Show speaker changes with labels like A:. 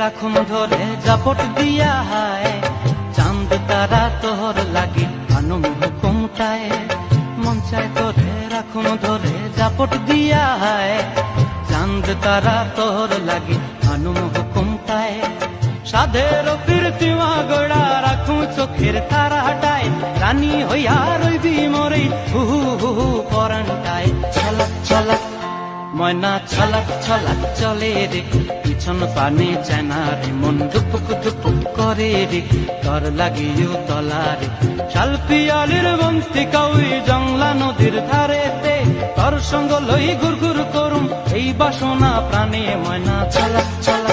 A: রাখুম ধরে জাপট দিয়া হায়, চাঁদ তারা তোর লাগি আনুম হুকুমটায়। মন চায় তোরে রাখুম ধরে জাপট দিয়া হায়, চাঁদ তারা তোর লাগি আনুম হুকুমটায়। সাধের কীর্তিমা গোড়া রাখুম চোখের তারা হাটায়, রানী হইয়া রইবি মোরে হু হু হু হু পরানটায়। ছলাক ছলাক ময়না ছলাক ছলাক চলে রে, পিছন পানে চেনা রে, মন দুপুক দুপুক করে রে, তর লাগিও তলারে। শাল পিয়ালির বন্তি কাউরি জংলা নদীর ধারেতে, তর সঙ্গ লই ঘুর ঘুর করুম এই বাসনা প্রাণে। ময়না ছলাক ছলাক